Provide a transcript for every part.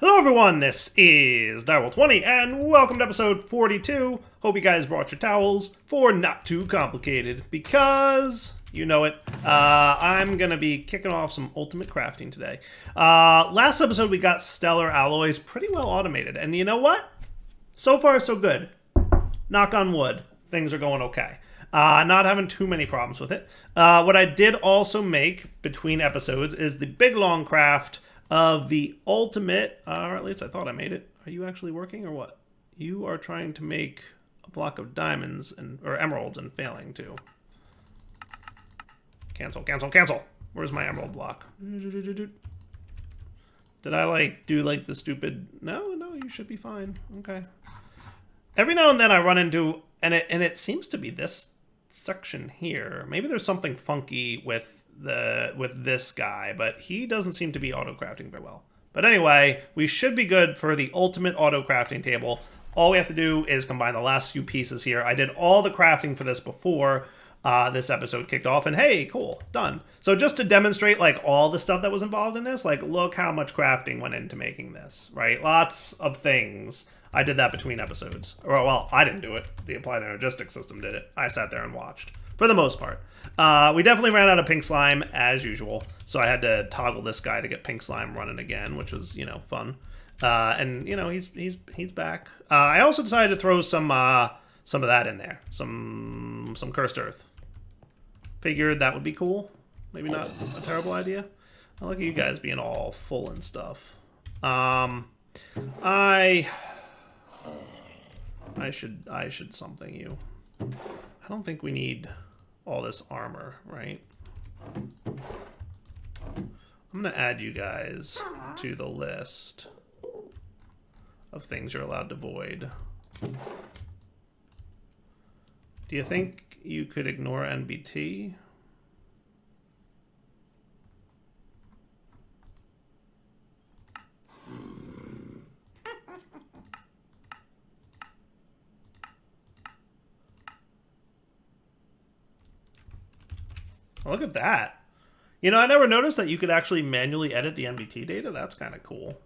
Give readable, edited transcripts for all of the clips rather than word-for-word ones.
Hello everyone, this is Direwolf20 and welcome to episode 42. Hope you guys brought your towels for Not Too Complicated because, you know it, I'm going to be kicking off some ultimate crafting today. Last episode we got stellar alloys pretty well automated, and you know what? So far so good. Knock on wood, things are going okay. Not having too many problems with it. What I did also make between episodes is the big long craft of the ultimate, or at least I thought I made it. Are you actually working or what? You are trying to make a block of diamonds or emeralds and failing too. Cancel, cancel, cancel. Where's my emerald block? Did I do the stupid? No, you should be fine. Okay. Every now and then I run into, and it seems to be this section here. Maybe there's something funky with this guy, but he doesn't seem to be auto crafting very well. But anyway, we should be good for the ultimate auto crafting table. All we have to do is combine the last few pieces here. I did all the crafting for this before this episode kicked off, and hey, cool, done. So just to demonstrate all the stuff that was involved in this, look how much crafting went into making this, right? Lots of things. I did that between episodes. Or, well, I didn't do it. The Applied Energistics system did it. I sat there and watched, for the most part. We definitely ran out of pink slime, as usual. So I had to toggle this guy to get pink slime running again, which was, fun. And, he's back. I also decided to throw some of that in there. Some cursed earth. Figured that would be cool. Maybe not a terrible idea. I look at you guys being all full and stuff. I should something you. I don't think we need all this armor, right? I'm gonna add you guys to the list of things you're allowed to void. Do you think you could ignore NBT? Look at that. I never noticed that you could actually manually edit the NBT data. That's kind of cool.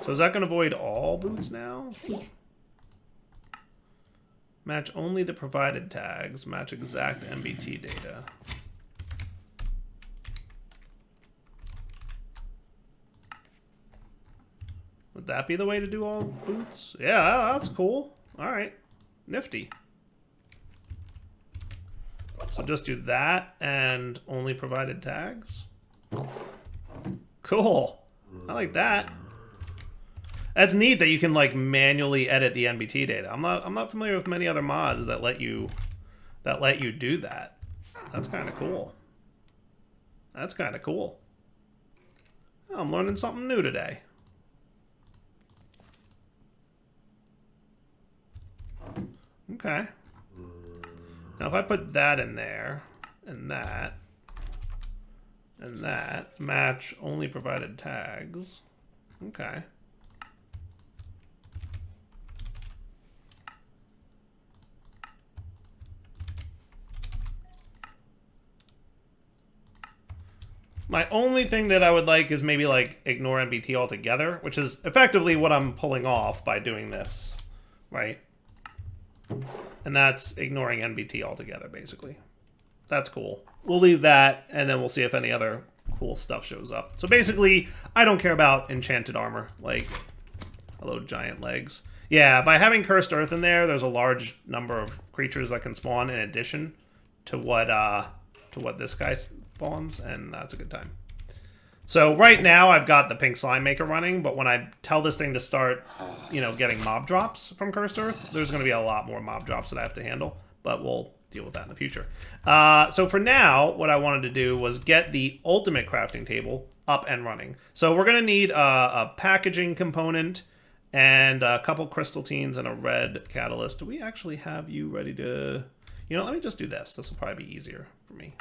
So is that going to void all boots now? Match only the provided tags. Match exact NBT data. Would that be the way to do all boots? Yeah, that's cool. All right. Nifty. So just do that and only provided tags. Cool. I like that. That's neat that you can manually edit the NBT data. I'm not familiar with many other mods that let you do that. That's kind of cool. That's kind of cool. Oh, I'm learning something new today. Okay. Now if I put that in there, and that, match only provided tags. Okay. My only thing that I would like is maybe ignore NBT altogether, which is effectively what I'm pulling off by doing this, right? And that's ignoring NBT altogether, basically. That's cool. We'll leave that, and then we'll see if any other cool stuff shows up. So basically, I don't care about enchanted armor. Hello, giant legs. Yeah, by having cursed earth in there, there's a large number of creatures that can spawn in addition to what this guy spawns, and that's a good time. So right now I've got the pink slime maker running, but when I tell this thing to start, getting mob drops from Cursed Earth, there's going to be a lot more mob drops that I have to handle, but we'll deal with that in the future. So for now, what I wanted to do was get the ultimate crafting table up and running. So we're going to need a packaging component and a couple crystal teens and a red catalyst. Do we actually have you ready to... let me just do this. This will probably be easier for me.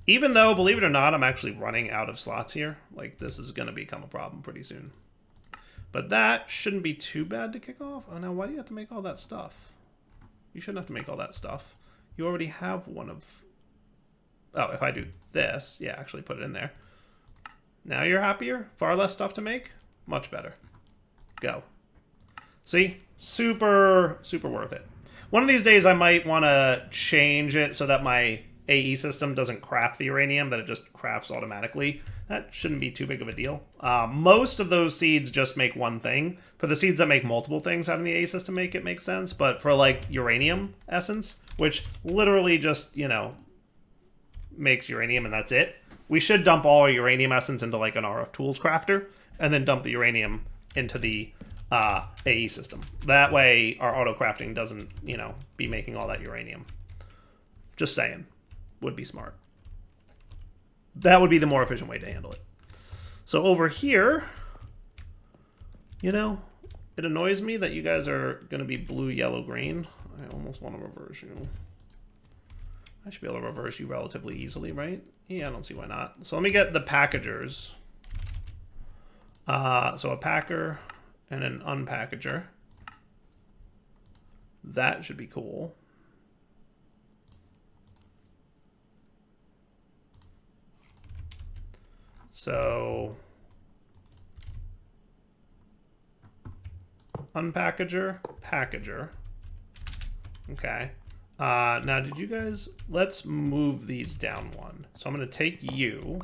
Even though, believe it or not, I'm actually running out of slots here. This is going to become a problem pretty soon. But that shouldn't be too bad to kick off. Oh, now, why do you have to make all that stuff? You shouldn't have to make all that stuff. You already have one of... Oh, if I do this, yeah, actually put it in there. Now you're happier? Far less stuff to make? Much better. Go. See? Super, super worth it. One of these days I might want to change it so that my AE system doesn't craft the uranium, that it just crafts automatically. That shouldn't be too big of a deal. Most of those seeds just make one thing. For the seeds that make multiple things, having the AE system make it makes sense. But for like uranium essence, which literally just, you know, makes uranium and that's it, we should dump all our uranium essence into like an RF tools crafter and then dump the uranium into the AE system. That way our auto crafting doesn't, you know, be making all that uranium. Just saying. Would be smart. That would be the more efficient way to handle it. So over here, you know, it annoys me that you guys are going to be blue, yellow, green. I almost want to reverse you. I should be able to reverse you relatively easily, right? Yeah, I don't see why not. So let me get the packagers. So a packer and an unpackager. That should be cool. So unpackager, packager. Okay. Now, did you guys... Let's move these down one. So I'm going to take you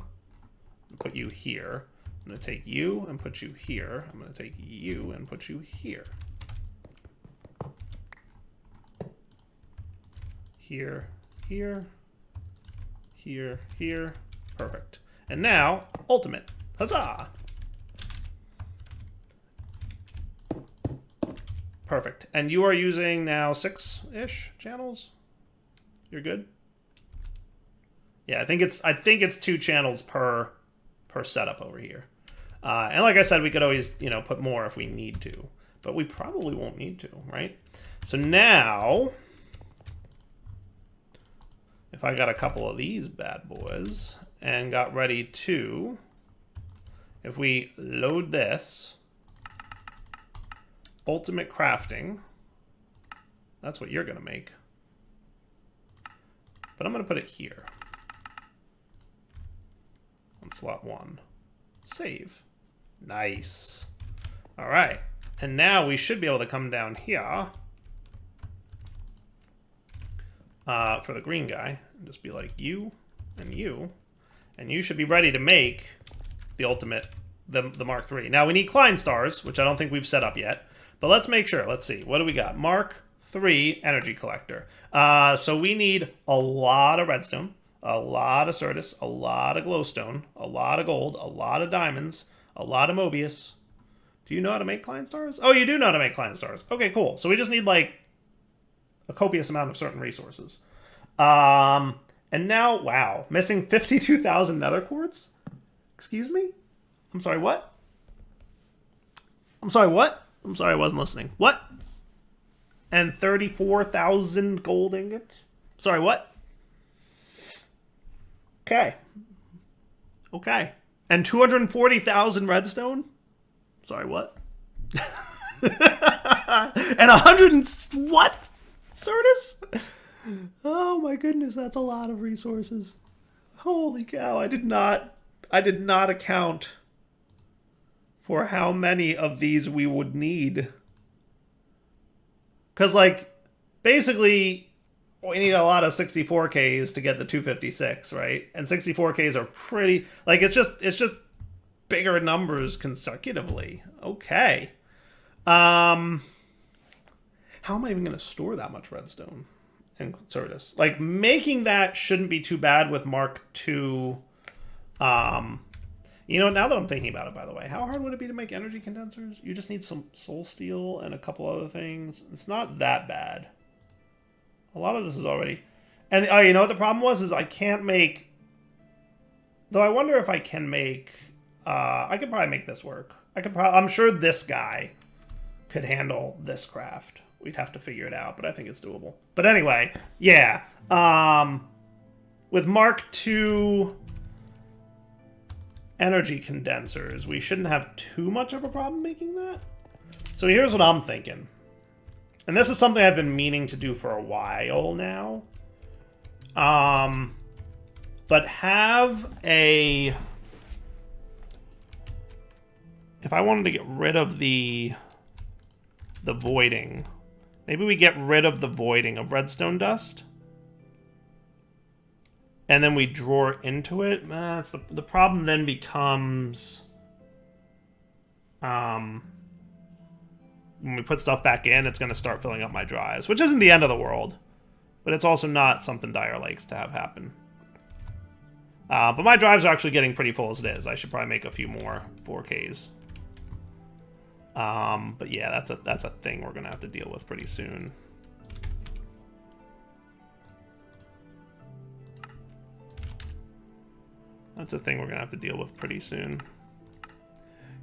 and put you here. I'm going to take you and put you here. I'm going to take you and put you here. Here, here, here, here. Perfect. And now, ultimate. Huzzah! Perfect. And you are using now 6-ish channels? You're good? Yeah, I think it's 2 channels per setup over here. And like I said, we could always, you know, put more if we need to. But we probably won't need to, right? So now, if I got a couple of these bad boys and got ready to, if we load this, ultimate crafting, that's what you're going to make. But I'm going to put it here. On slot 1. Save. Nice. All right. And now we should be able to come down here for the green guy and just be like you and you. And you should be ready to make the ultimate, the Mark III. Now we need Klein stars, which I don't think we've set up yet. But let's make sure. Let's see. What do we got? Mark III energy collector. So we need a lot of redstone, a lot of Certus, a lot of glowstone, a lot of gold, a lot of diamonds, a lot of Mobius. Do you know how to make Klein stars? Oh, you do know how to make Klein stars. Okay, cool. So we just need like a copious amount of certain resources. And now, wow, missing 52,000 nether quartz? Excuse me? I'm sorry, what? I'm sorry, what? I'm sorry, I wasn't listening. What? And 34,000 gold ingots? Sorry, what? Okay. Okay. And 240,000 redstone? Sorry, what? And 100 and what? Certus? Oh my goodness, that's a lot of resources. Holy cow, I did not account for how many of these we would need. Because, like, basically, we need a lot of 64Ks to get the 256, right? And 64Ks are pretty... Like, it's just bigger numbers consecutively. Okay. How am I even going to store that much redstone in Certus? Like, making that shouldn't be too bad with Mark II. You know, now that I'm thinking about it, by the way, how hard would it be to make energy condensers? You just need some soul steel and a couple other things. It's not that bad. A lot of this is already... And, oh, you know what the problem was? Is I can't make... Though I wonder if I can make... I could probably make this work. I'm sure this guy could handle this craft. We'd have to figure it out, but I think it's doable. But anyway, yeah. With Mark II... energy condensers, we shouldn't have too much of a problem making that. So here's what I'm thinking. And this is something I've been meaning to do for a while now. But have a if I wanted to get rid of the voiding, maybe we get rid of the voiding of redstone dust. And then we draw into it. That's the problem then becomes when we put stuff back in, it's going to start filling up my drives, which isn't the end of the world. But it's also not something Dire likes to have happen. But my drives are actually getting pretty full as it is. I should probably make a few more 4Ks. But yeah, that's a thing we're going to have to deal with pretty soon. That's a thing we're going to have to deal with pretty soon.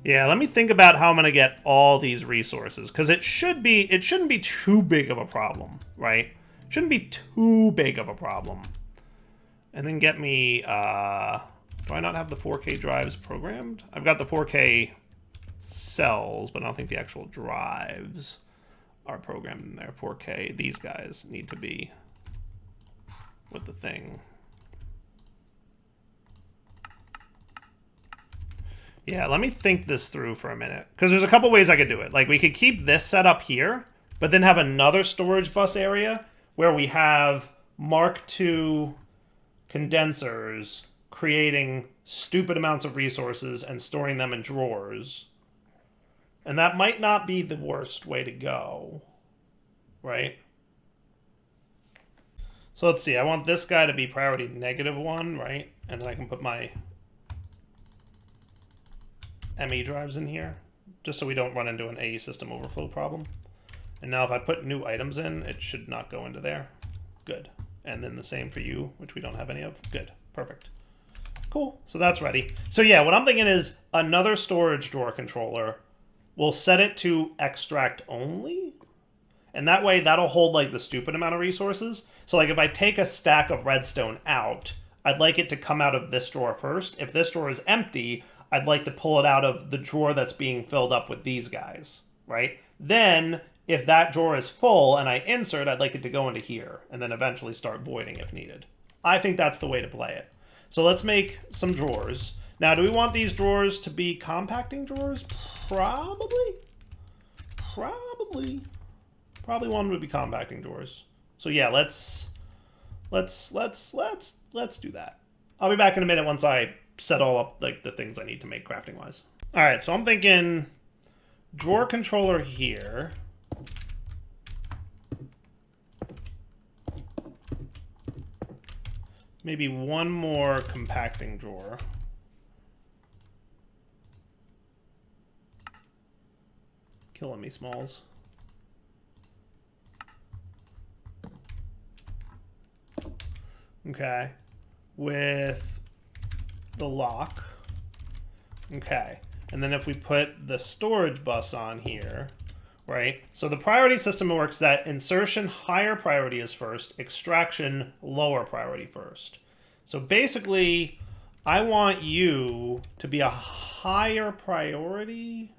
Yeah, let me think about how I'm going to get all these resources, because it shouldn't be too big of a problem, right? It shouldn't be too big of a problem. And then get me, do I not have the 4K drives programmed? I've got the 4K cells, but I don't think the actual drives are programmed in there. 4K, these guys need to be with the thing. Yeah, let me think this through for a minute, because there's a couple ways I could do it. Like, we could keep this set up here, but then have another storage bus area where we have Mark II condensers creating stupid amounts of resources and storing them in drawers. And that might not be the worst way to go, right? So let's see, I want this guy to be priority -1, right? And then I can put my ME drives in here, just so we don't run into an AE system overflow problem. And now if I put new items in, it should not go into there. Good. And then the same for you, which we don't have any of. Good. Perfect. Cool. So that's ready. So yeah, what I'm thinking is another storage drawer controller. We'll set it to extract only. And that way, that'll hold like the stupid amount of resources. So like if I take a stack of redstone out, I'd like it to come out of this drawer first. If this drawer is empty, I'd like to pull it out of the drawer that's being filled up with these guys, right? Then, if that drawer is full and I insert, I'd like it to go into here, and then eventually start voiding if needed. I think that's the way to play it. So let's make some drawers. Now, do we want these drawers to be compacting drawers? Probably. Probably one would be compacting drawers. So yeah, let's do that. I'll be back in a minute once I set all up like the things I need to make crafting wise. All right, so I'm thinking drawer controller here. Maybe one more compacting drawer. Killing me, Smalls. Okay. With the lock. Okay. And then if we put the storage bus on here, right? So the priority system works that insertion higher priority is first, extraction lower priority first. So basically, I want you to be a higher priority.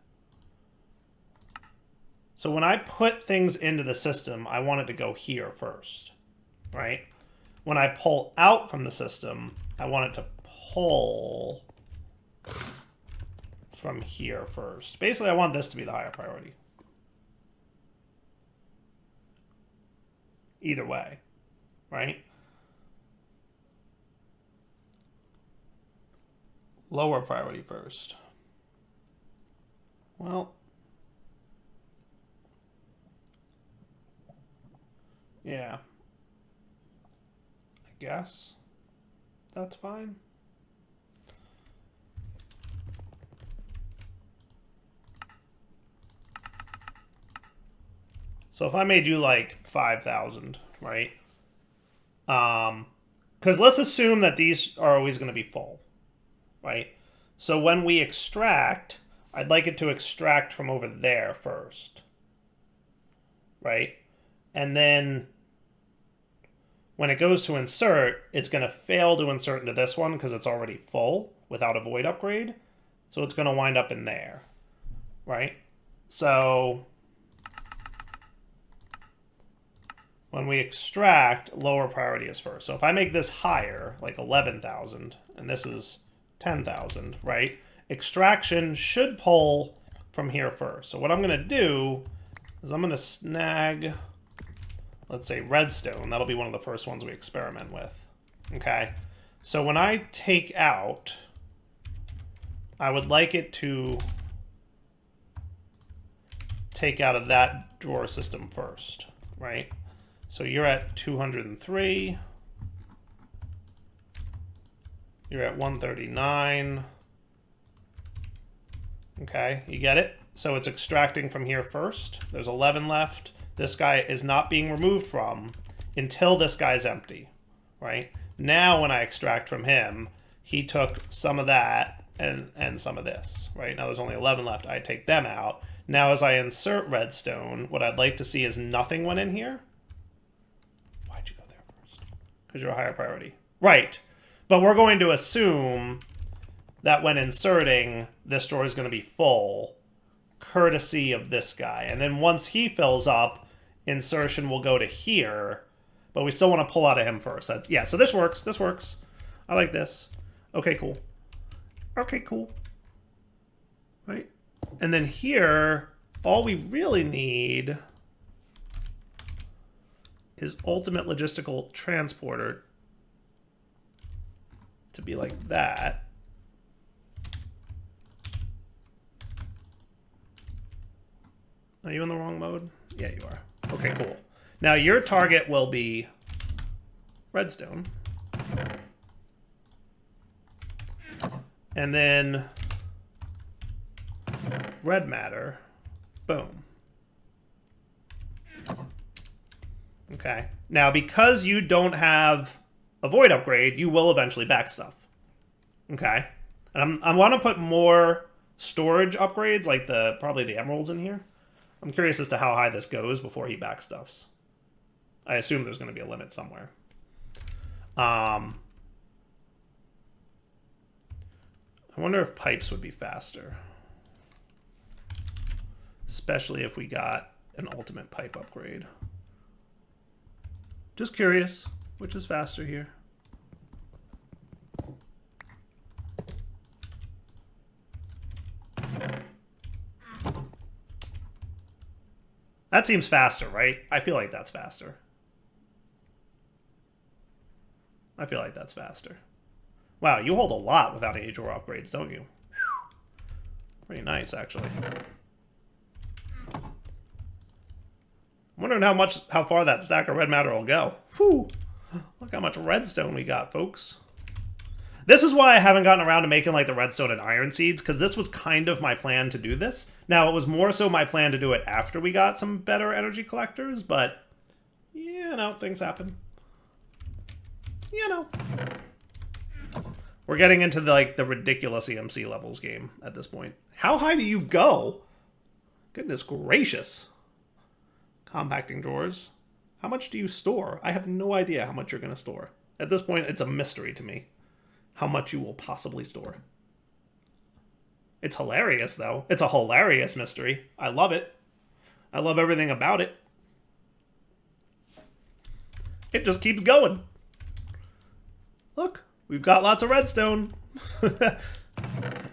So when I put things into the system, I want it to go here first, right? When I pull out from the system, I want it to pull from here first. Basically, I want this to be the higher priority. Either way, right? Lower priority first. Well, yeah. I guess that's fine. So if I made you like 5,000, right? Because let's assume that these are always going to be full, right? So when we extract, I'd like it to extract from over there first, right? And then when it goes to insert, it's going to fail to insert into this one because it's already full without a void upgrade. So it's going to wind up in there, right? So when we extract, lower priority is first. So if I make this higher, like 11,000, and this is 10,000, right? extraction should pull from here first. So what I'm going to do is I'm going to snag, let's say, redstone. That'll be one of the first ones we experiment with. Okay. So when I take out, I would like it to take out of that drawer system first, right? So you're at 203. You're at 139. Okay, you get it? So it's extracting from here first. There's 11 left. This guy is not being removed from until this guy's empty, right? Now when I extract from him, he took some of that and some of this, right? Now there's only 11 left. I take them out. Now as I insert redstone, what I'd like to see is nothing went in here. Why'd you go there first? Because you're a higher priority. Right. But we're going to assume that when inserting, this drawer is going to be full, courtesy of this guy. And then once he fills up, insertion will go to here, but we still want to pull out of him first. Yeah, so this works. This works. I like this. Okay, cool. Okay, cool. Right? And then here, all we really need is ultimate logistical transporter to be like that. Are you in the wrong mode? Yeah, you are. Okay, cool. Now your target will be redstone. And then red matter. Boom. Okay. Now, because you don't have a void upgrade, you will eventually back stuff. Okay. And I want to put more storage upgrades, like probably the emeralds in here. I'm curious as to how high this goes before he backstuffs. I assume there's going to be a limit somewhere. I wonder if pipes would be faster. Especially if we got an ultimate pipe upgrade. Just curious, which is faster here? That seems faster, right? I feel like that's faster. I feel like that's faster. Wow, you hold a lot without any drawer upgrades, don't you? Pretty nice, actually. I'm wondering how far that stack of red matter will go. Whew! Look how much redstone we got, folks. This is why I haven't gotten around to making like the redstone and iron seeds, because this was kind of my plan to do this. Now, it was more so my plan to do it after we got some better energy collectors, but, you know, things happen. You know. We're getting into the ridiculous EMC levels game at this point. How high do you go? Goodness gracious. Compacting drawers. How much do you store? I have no idea how much you're going to store. At this point, it's a mystery to me how much you will possibly store. It's hilarious, though. It's a hilarious mystery. I love it. I love everything about it. It just keeps going. Look, we've got lots of redstone.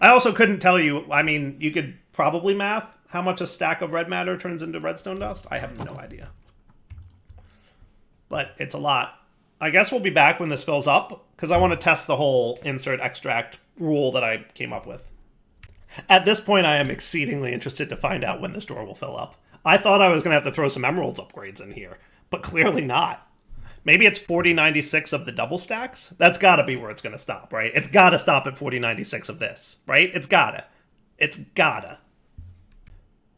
I also couldn't tell you, I mean, you could probably math how much a stack of red matter turns into redstone dust. I have no idea. But it's a lot. I guess we'll be back when this fills up, because I want to test the whole insert extract rule that I came up with. At this point, I am exceedingly interested to find out when this door will fill up. I thought I was going to have to throw some emeralds upgrades in here, but clearly not. Maybe it's 4096 of the double stacks? That's got to be where it's going to stop, right? It's got to stop at 4096 of this, right? It's got to. It's got to.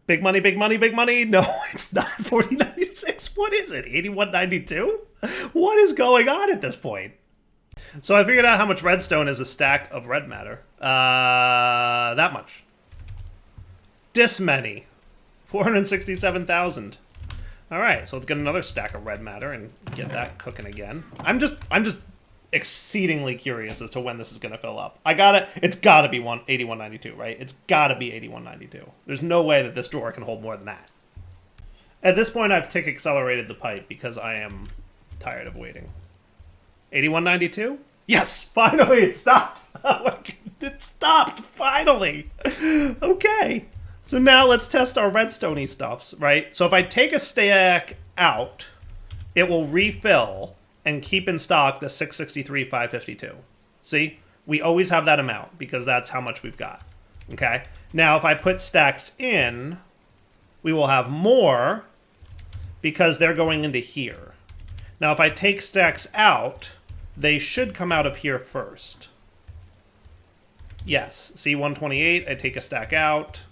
Big money, big money, big money? No, it's not 4096. What is it, 8192? What is going on at this point? So I figured out how much redstone is a stack of red matter. That much. This many. 467,000. All right, so let's get another stack of red matter and get that cooking again. I'm just exceedingly curious as to when this is going to fill up. It's got to be 8192, right? It's got to be 8192. There's no way that this drawer can hold more than that. At this point, I've tick accelerated the pipe because I am tired of waiting. 8192? Yes, finally it stopped. Oh my goodness. It stopped, finally. Okay. So now let's test our redstone-y stuffs, right? So if I take a stack out, it will refill and keep in stock the 663, 552. See? We always have that amount because that's how much we've got. Okay? Now, if I put stacks in, we will have more because they're going into here. Now, if I take stacks out, they should come out of here first. Yes. See, 128, I take a stack out.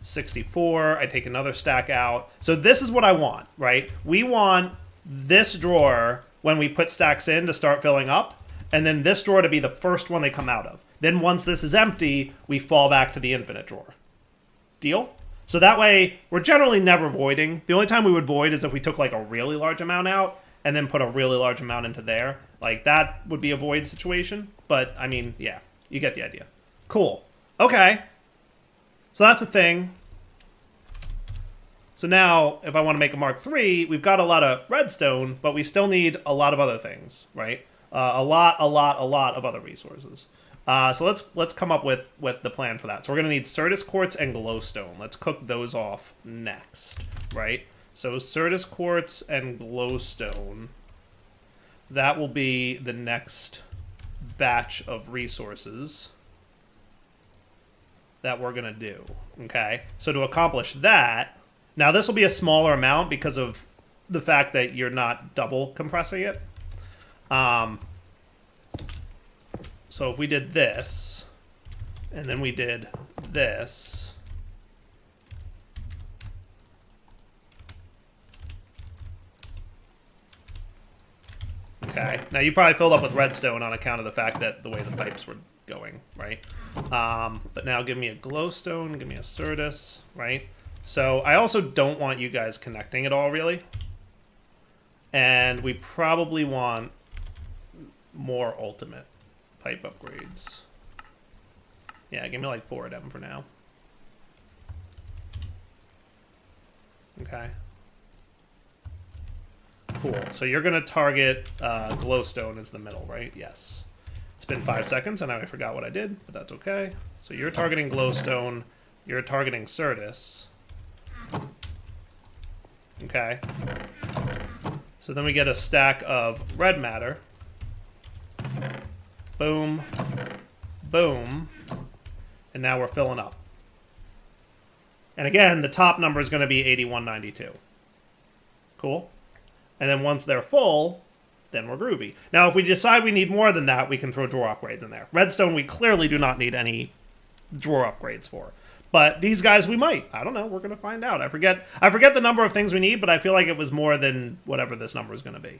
64, I take another stack out. So this is what I want, right? We want this drawer, when we put stacks in, to start filling up, and then this drawer to be the first one they come out of. Then once this is empty, we fall back to the infinite drawer. Deal? So that way, we're generally never voiding. The only time we would void is if we took like a really large amount out and then put a really large amount into there. Like that would be a void situation. But I mean, yeah, you get the idea. Cool. Okay. So that's a thing. So now, if I want to make a Mark III, we've got a lot of redstone, but we still need a lot of other things, right? A lot of other resources. So let's come up with the plan for that. So we're going to need Certus quartz and glowstone. Let's cook those off next, right? So Certus quartz and glowstone. That will be the next batch of resources that we're going to do, okay? So to accomplish that, now this will be a smaller amount because of the fact that you're not double compressing it. So if we did this, and then we did this, okay. Now you probably filled up with redstone on account of the fact that the way the pipes were going, right? But now give me a glowstone, give me a Certus, right? So I also don't want you guys connecting at all, really. And we probably want more ultimate pipe upgrades. Yeah, give me like 4 of them for now. Okay. Cool. So you're going to target glowstone as the middle, right? Yes. It's been 5 seconds and I forgot what I did, but that's okay. So you're targeting glowstone. You're targeting Certus. Okay. So then we get a stack of red matter. Boom. Boom. And now we're filling up. And again, the top number is going to be 8192. Cool. And then once they're full, then we're groovy. Now, if we decide we need more than that, we can throw drawer upgrades in there. Redstone, we clearly do not need any drawer upgrades for. But these guys, we might. I don't know. We're going to find out. I forget the number of things we need, but I feel like it was more than whatever this number is going to be.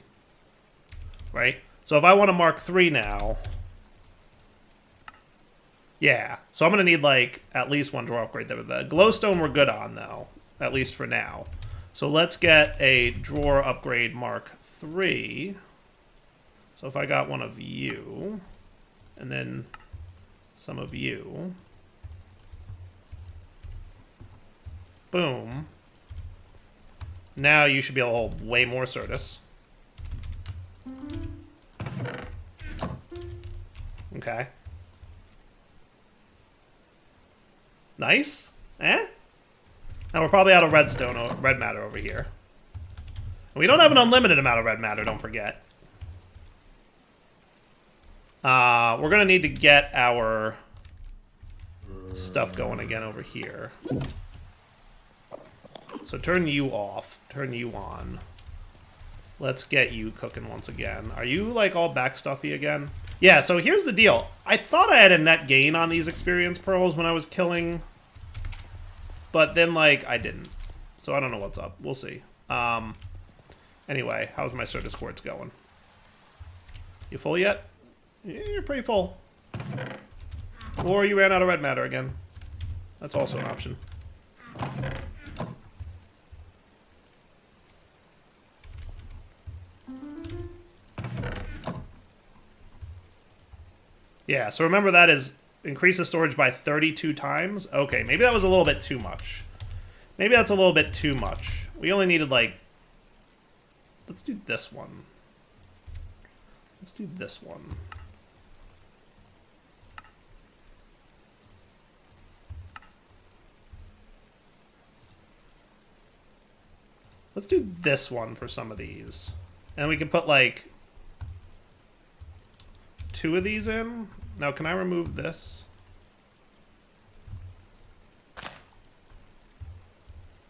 Right? So if I want to Mark III now... Yeah. So I'm going to need, like, at least one drawer upgrade. The glowstone we're good on, though. At least for now. So let's get a drawer upgrade Mark III. So if I got one of you, and then some of you, boom. Now you should be able to hold way more Certus. Okay. Nice. Eh? Now we're probably out of redstone or red matter over here. We don't have an unlimited amount of red matter, don't forget. We're going to need to get our stuff going again over here. So turn you off. Turn you on. Let's get you cooking once again. Are you, like, all back stuffy again? Yeah, so here's the deal. I thought I had a net gain on these experience pearls when I was killing, but then, like, I didn't. So I don't know what's up. We'll see. Anyway, how's my Certus quartz going? You full yet? Yeah, you're pretty full. Or you ran out of red matter again. That's also an option. Yeah, so remember that is increase the storage by 32 times. Okay, maybe that was a little bit too much. Maybe that's a little bit too much. We only needed, like... Let's do this one. Let's do this one. Let's do this one for some of these. And we can put, like, 2 of these in. Now, can I remove this?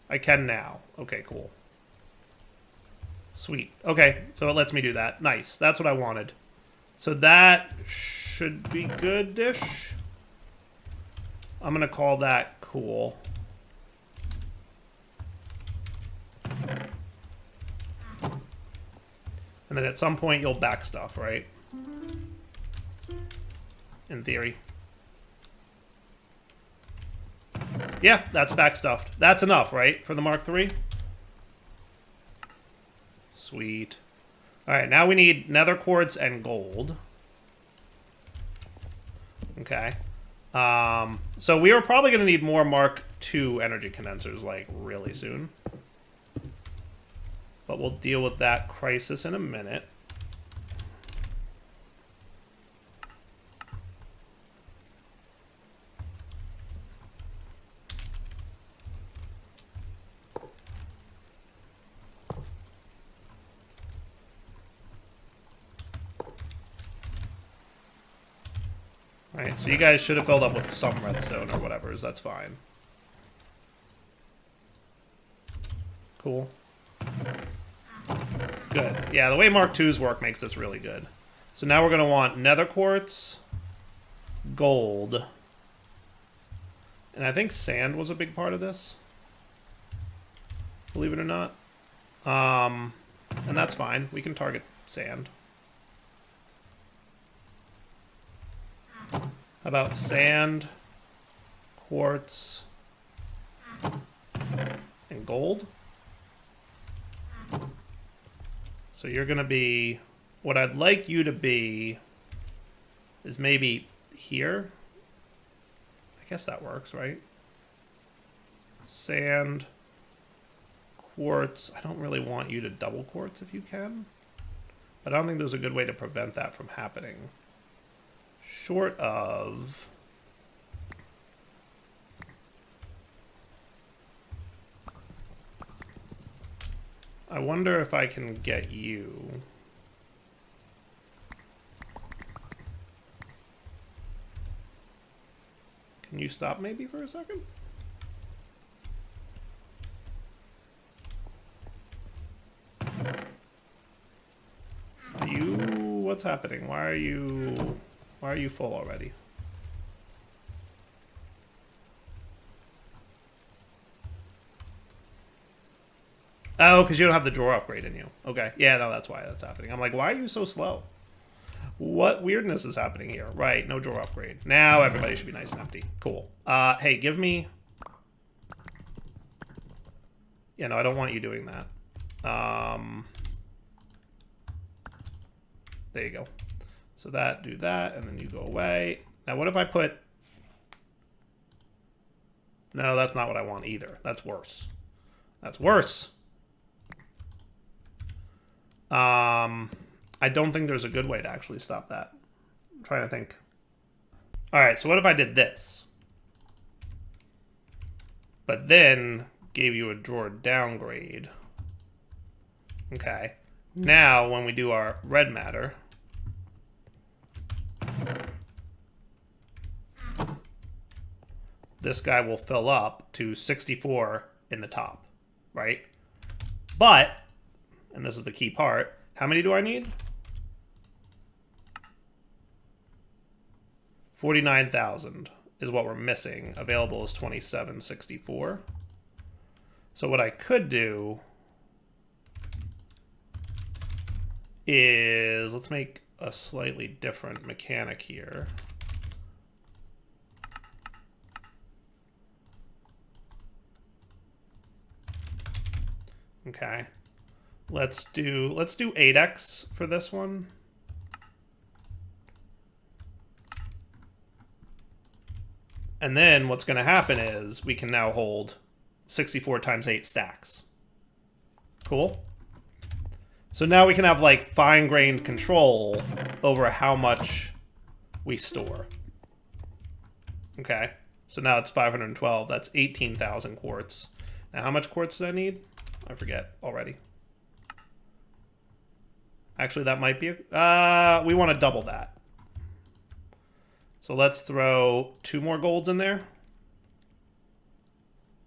I can now. Okay, cool. Sweet. Okay, so it lets me do that. Nice. That's what I wanted. So that should be good-ish. I'm going to call that cool. And then at some point you'll back stuff, right? In theory. Yeah, that's backstuffed. That's enough, right? For the Mark III? Sweet. Alright, now we need nether quartz and gold. Okay. So we are probably going to need more Mark II energy condensers, like, really soon. But we'll deal with that crisis in a minute. Alright, so you guys should have filled up with some redstone or whatever, so that's fine. Cool. Good. Yeah, the way Mark II's work makes this really good. So now we're going to want nether quartz, gold, and I think sand was a big part of this. Believe it or not. And that's fine. We can target sand. How about sand, quartz, and gold? So you're going to be... What I'd like you to be is maybe here. I guess that works, right? Sand, quartz. I don't really want you to double quartz if you can. But I don't think there's a good way to prevent that from happening. Short of... I wonder if I can get you... Can you stop maybe for a second? Are you... What's happening? Why are you full already? Oh, because you don't have the drawer upgrade in you. Okay. Yeah, no, that's why that's happening. I'm like, why are you so slow? What weirdness is happening here? Right, no drawer upgrade. Now everybody should be nice and empty. Cool. Hey, give me... Yeah, no, I don't want you doing that. There you go. So that, do that, and then you go away. Now, what if I put... No, that's not what I want either. That's worse. That's worse. I don't think there's a good way to actually stop that. I'm trying to think. Alright, so what if I did this? But then gave you a drawer downgrade. Okay. Now, when we do our red matter... This guy will fill up to 64 in the top, right? But, and this is the key part, how many do I need? 49,000 is what we're missing. Available is 2764. So what I could do is, let's make a slightly different mechanic here. Okay. Let's do 8x for this one. And then what's going to happen is we can now hold 64 times 8 stacks. Cool. So now we can have like fine-grained control over how much we store. Okay. So now it's 512. That's 18,000 quartz. Now how much quartz do I need? I forget already. Actually, that might be... we want to double that. So let's throw 2 more golds in there.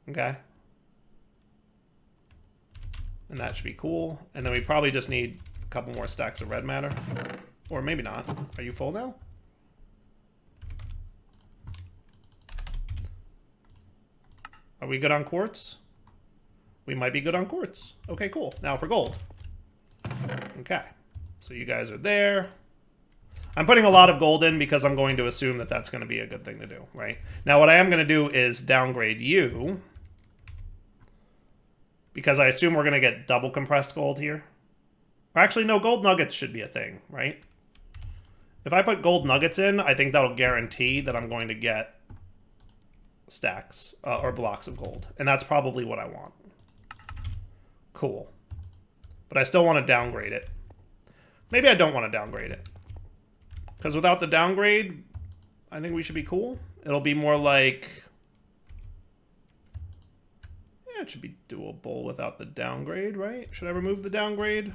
Okay. And that should be cool. And then we probably just need a couple more stacks of red matter. Or maybe not. Are you full now? Are we good on quartz? We might be good on quartz. Okay, cool. Now for gold. Okay. So you guys are there. I'm putting a lot of gold in because I'm going to assume that that's going to be a good thing to do, right? Now what I am going to do is downgrade you. Because I assume we're going to get double compressed gold here. Or actually, no, gold nuggets should be a thing, right? If I put gold nuggets in, I think that'll guarantee that I'm going to get stacks or blocks of gold. And that's probably what I want. Cool. But I still want to downgrade it. Maybe I don't want to downgrade it. Because without the downgrade, I think we should be cool. It'll be more like... Yeah, it should be doable without the downgrade, right? Should I remove the downgrade?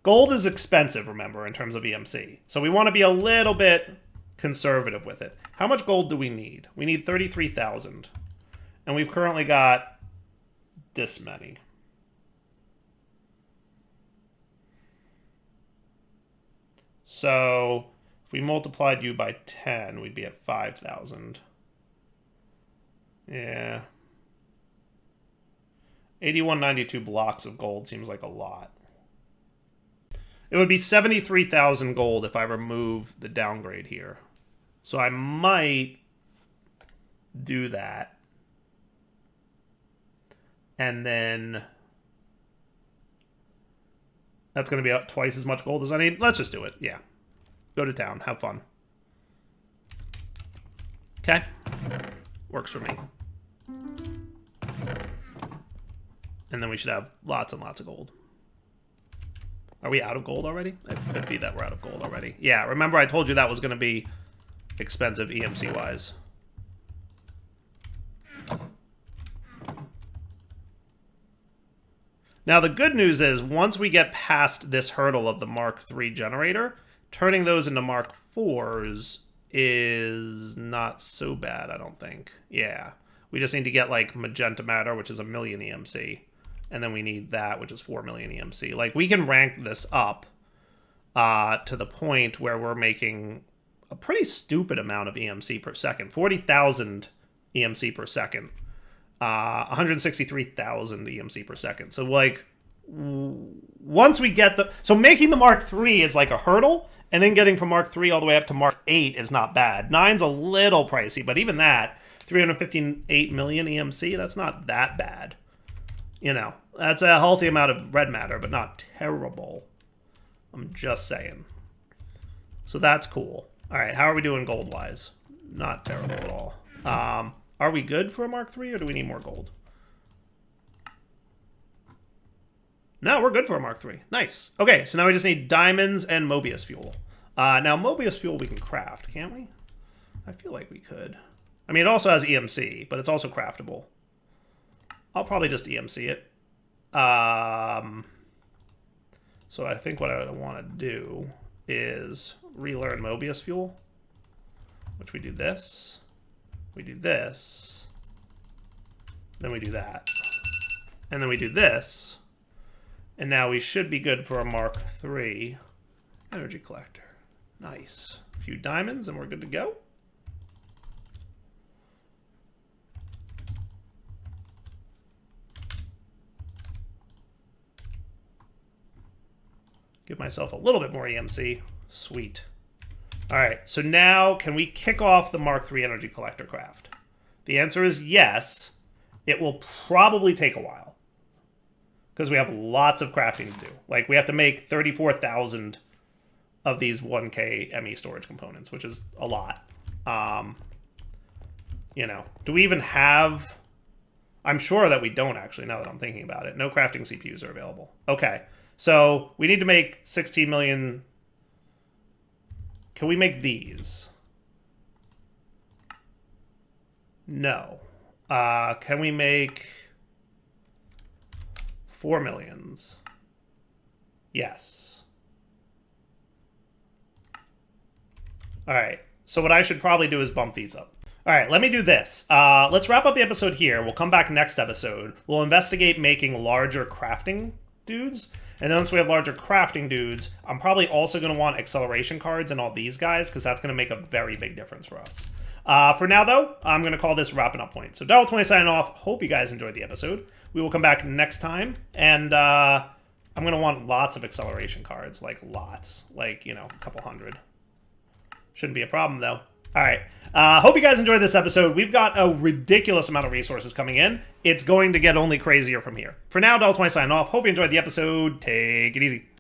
Gold is expensive, remember, in terms of EMC. So we want to be a little bit conservative with it. How much gold do we need? We need 33,000. And we've currently got this many. So if we multiplied you by 10, we'd be at 5,000. Yeah. 8192 blocks of gold seems like a lot. It would be 73,000 gold if I remove the downgrade here. So I might do that. And then that's going to be out twice as much gold as I need. Let's just do it. Yeah. Go to town. Have fun. Okay. Works for me. And then we should have lots and lots of gold. Are we out of gold already? It could be that we're out of gold already. Yeah, remember I told you that was going to be expensive EMC-wise. Now, the good news is, once we get past this hurdle of the Mark III generator, turning those into Mark IVs is not so bad, I don't think. Yeah. We just need to get, like, magenta matter, which is 1 million EMC. And then we need that, which is 4 million EMC. Like, we can rank this up to the point where we're making a pretty stupid amount of EMC per second. 40,000 EMC per second. 163,000 EMC per second. So, like, once we get the... So, making the Mark III is, like, a hurdle. And then getting from Mark III all the way up to Mark VIII is not bad. 9's a little pricey, but even that, 358 million EMC, that's not that bad. You know, that's a healthy amount of red matter, but not terrible. I'm just saying. So that's cool. All right, how are we doing gold-wise? Not terrible at all. Are we good for a Mark III, or do we need more gold? No, we're good for a Mark III. Nice. Okay, so now we just need diamonds and Mobius fuel. Now, Mobius fuel we can craft, can't we? I feel like we could. I mean, it also has EMC, but it's also craftable. I'll probably just EMC it. So I think what I want to do is relearn Mobius fuel, which we do this. We do this. Then we do that. And then we do this. And now we should be good for a Mark III energy collector. Nice. A few diamonds and we're good to go. Give myself a little bit more EMC. Sweet. All right, so now can we kick off the Mark III energy collector craft? The answer is yes. It will probably take a while because we have lots of crafting to do. Like, we have to make 34,000 of these 1K ME storage components, which is a lot. You know, do we even have... I'm sure that we don't, actually, now that I'm thinking about it. No crafting CPUs are available. Okay, so we need to make 16 million... Can we make these? No. Can we make... 4 millions. Yes. All right. So what I should probably do is bump these up. All right, let me do this. Let's wrap up the episode here. We'll come back next episode. We'll investigate making larger crafting dudes. And then once we have larger crafting dudes, I'm probably also going to want acceleration cards and all these guys, because that's going to make a very big difference for us. For now, though, I'm going to call this wrapping up point. So Darrell20 signing off. Hope you guys enjoyed the episode. We will come back next time, and I'm going to want lots of acceleration cards, like lots. Like, you know, a couple hundred. Shouldn't be a problem, though. All right. Hope you guys enjoyed this episode. We've got a ridiculous amount of resources coming in. It's going to get only crazier from here. For now, Darrell20 signing off. Hope you enjoyed the episode. Take it easy.